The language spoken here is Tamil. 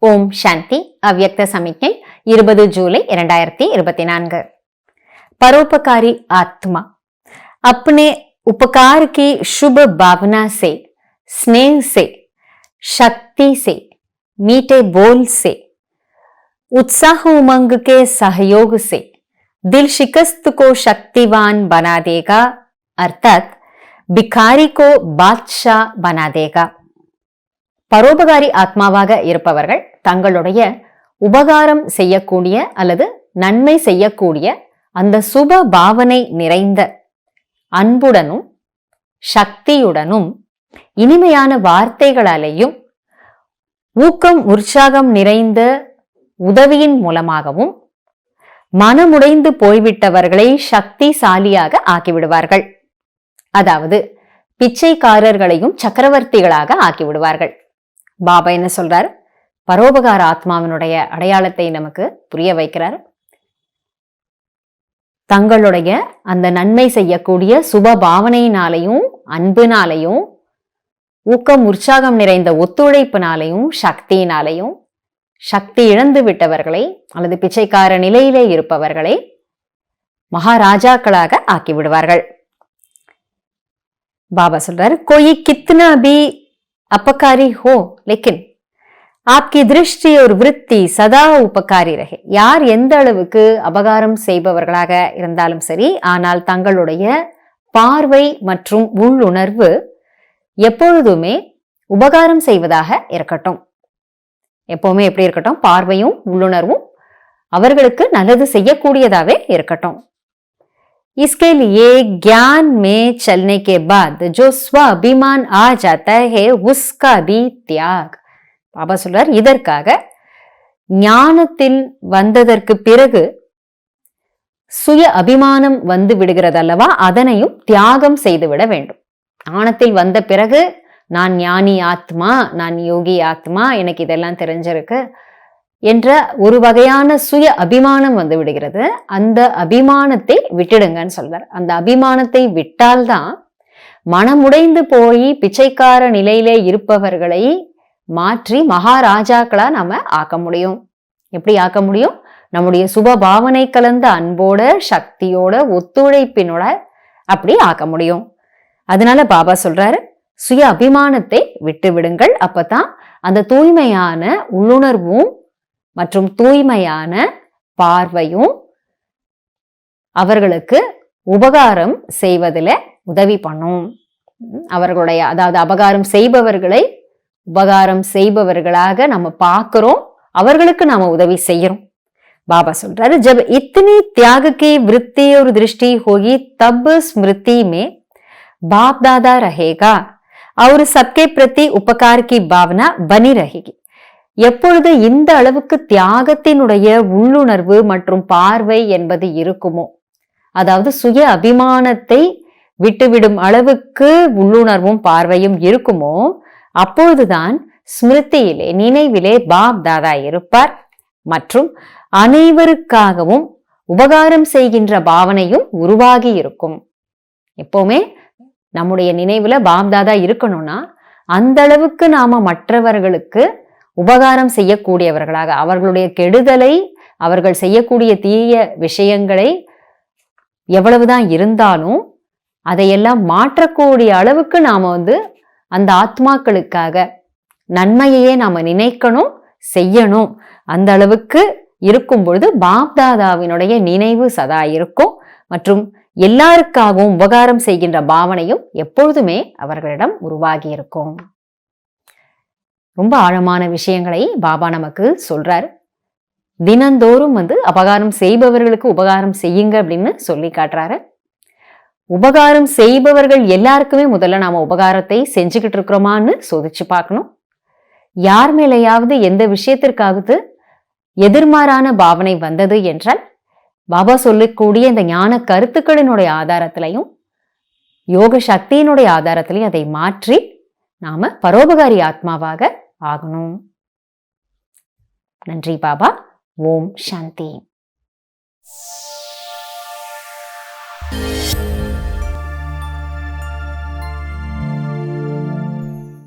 ओम शांति अव्यक्त समिज्ञை 20 जूலை 2024। परोपकारी आत्मा अपने उपकार की शुभ भावना से, स्नेह से, शक्ति से, मीठे बोल से, उत्साह उमंग के सहयोग से दिल शिकस्त को शक्तिवान बना देगा, अर्थात भिखारी को बादशाह बना देगा। பரோபகாரி ஆத்மாவாக இருப்பவர்கள் தங்களுடைய உபகாரம் செய்யக்கூடிய அல்லது நன்மை செய்யக்கூடிய அந்த சுப பாவனை நிறைந்த அன்புடனும் சக்தியுடனும் இனிமையான வார்த்தைகளாலேயும் ஊக்கம் உற்சாகம் நிறைந்த உதவியின் மூலமாகவும் மனமுடைந்து போய்விட்டவர்களை சக்திசாலியாக ஆக்கிவிடுவார்கள். அதாவது பிச்சைக்காரர்களையும் சக்கரவர்த்திகளாக ஆக்கிவிடுவார்கள். பாபா என்ன சொல்றார்? பரோபகார ஆத்மாவினுடைய அடையாளத்தை நமக்கு புரிய வைக்கிறார். தங்களுடைய அந்த நன்மை செய்யக்கூடிய சுப பாவனையினாலையும் அன்பினாலையும் ஊக்கம் உற்சாகம் நிறைந்த ஒத்துழைப்பினாலையும் சக்தியினாலையும் சக்தி இழந்து விட்டவர்களை அல்லது பிச்சைக்கார நிலையிலே இருப்பவர்களை மகாராஜாக்களாக ஆக்கிவிடுவார்கள். बाबा சொல்றாரு, कोई कितना भी अपकारी हो लेकिन आपकी दृष्टि और वृत्ति सदा उपकारी रहे. யார் எந்த அளவுக்கு அபகாரம் செய்பவர்களாக இருந்தாலும் சரி, ஆனால் தங்களுடைய பார்வை மற்றும் உள்ளுணர்வு எப்பொழுதுமே உபகாரம் செய்வதாக இருக்கட்டும். எப்பவுமே எப்படி இருக்கட்டும்? பார்வையும் உள்ளுணர்வும் அவர்களுக்கு நல்லது செய்யக்கூடியதாவே இருக்கட்டும். इसके लिए ज्ञान में चलने के बाद जो स्वाभिमान आ जाता है उसका भी त्याग. பாபா சொல்றார், இதற்காக ஞானத்தில் வந்ததற்கு பிறகு சுய அபிமானம் வந்து விடுகிறது அல்லவா, அதனையும் தியாகம் செய்துவிட வேண்டும். ஞானத்தில் வந்த பிறகு நான் ஞானி ஆத்மா, நான் யோகி ஆத்மா, எனக்கு இதெல்லாம் தெரிஞ்சிருக்கு என்ற ஒரு வகையான சுய அபிமானம் வந்து விடுகிறது. அந்த அபிமானத்தை விட்டுடுங்கன்னு சொல்றார். அந்த அபிமானத்தை விட்டால்தான் மனமுடைந்து போய் பிச்சைக்கார நிலையிலே இருப்பவர்களை மாற்றி மகாராஜாக்களா நாம ஆக்க முடியும். எப்படி ஆக்க முடியும்? நம்முடைய சுப பாவனை கலந்த அன்போட சக்தியோட ஒத்துழைப்பினோட அப்படி ஆக்க முடியும். அதனால பாபா சொல்றாரு, சுய அபிமானத்தை விட்டு விடுங்கள். அப்பதான் அந்த தூய்மையான உள்ளுணர்வும் மற்றும் தூய்மையான பார்வையும் அவர்களுக்கு உபகாரம் செய்வதில் உதவி பண்ணும். அவர்களுடைய அதாவது அபகாரம் செய்பவர்களை உபகாரம் செய்பவர்களாக நம்ம பார்க்கிறோம், அவர்களுக்கு நாம உதவி செய்யறோம். பாபா சொல்றாரு, जब इतनी त्याग की वृत्ति और दृष्टि होगी तब स्मृति में बाप दादा रहेगा और सबके प्रति उपकार की भावना बनी रहेगी. எப்பொழுது இந்த அளவுக்கு தியாகத்தினுடைய உள்ளுணர்வு மற்றும் பார்வை என்பது இருக்குமோ, அதாவது சுய அபிமானத்தை விட்டுவிடும் அளவுக்கு உள்ளுணர்வும் பார்வையும் இருக்குமோ, அப்பொழுதுதான் ஸ்மிருதியிலே நினைவிலே பாப் தாதா இருப்பார் மற்றும் அனைவருக்காகவும் உபகாரம் செய்கின்ற பாவனையும் உருவாகி இருக்கும். எப்பவுமே நம்முடைய நினைவுல பாப் தாதா இருக்கணும்னா அந்த அளவுக்கு நாம மற்றவர்களுக்கு உபகாரம் செய்யக்கூடியவர்களாக, அவர்களுடைய கெடுதலை, அவர்கள் செய்யக்கூடிய தீய விஷயங்களை எவ்வளவுதான் இருந்தாலும் அதையெல்லாம் மாற்றக்கூடிய அளவுக்கு நாம அந்த ஆத்மாக்களுக்காக நன்மையையே நாம நினைக்கணும், செய்யணும். அந்த அளவுக்கு இருக்கும் பொழுது பாப்தாதாவினுடைய நினைவு சதா இருக்கும் மற்றும் எல்லாருக்காகவும் உபகாரம் செய்கின்ற பாவனையும் எப்பொழுதுமே அவர்களிடம் உருவாகி இருக்கும். ரொம்ப ஆழமான விஷயங்களை பாபா நமக்கு சொல்றாரு. தினந்தோறும் அபகாரம் செய்பவர்களுக்கு உபகாரம் செய்யுங்க அப்படின்னு சொல்லி காட்டுறாரு. உபகாரம் செய்பவர்கள் எல்லாருக்குமே முதல்ல நாம உபகாரத்தை செஞ்சுக்கிட்டு இருக்கிறோமான்னு சோதிச்சு பார்க்கணும். யார் மேலேயாவது எந்த விஷயத்திற்காவது எதிர்மாறான பாவனை வந்தது என்றால் பாபா சொல்லக்கூடிய இந்த ஞான கருத்துக்களினுடைய ஆதாரத்திலையும் யோக சக்தியினுடைய ஆதாரத்திலையும் அதை மாற்றி நாம பரோபகாரி ஆத்மாவாக ஆகணும். நன்றி பாபா. ஓம் சாந்தி.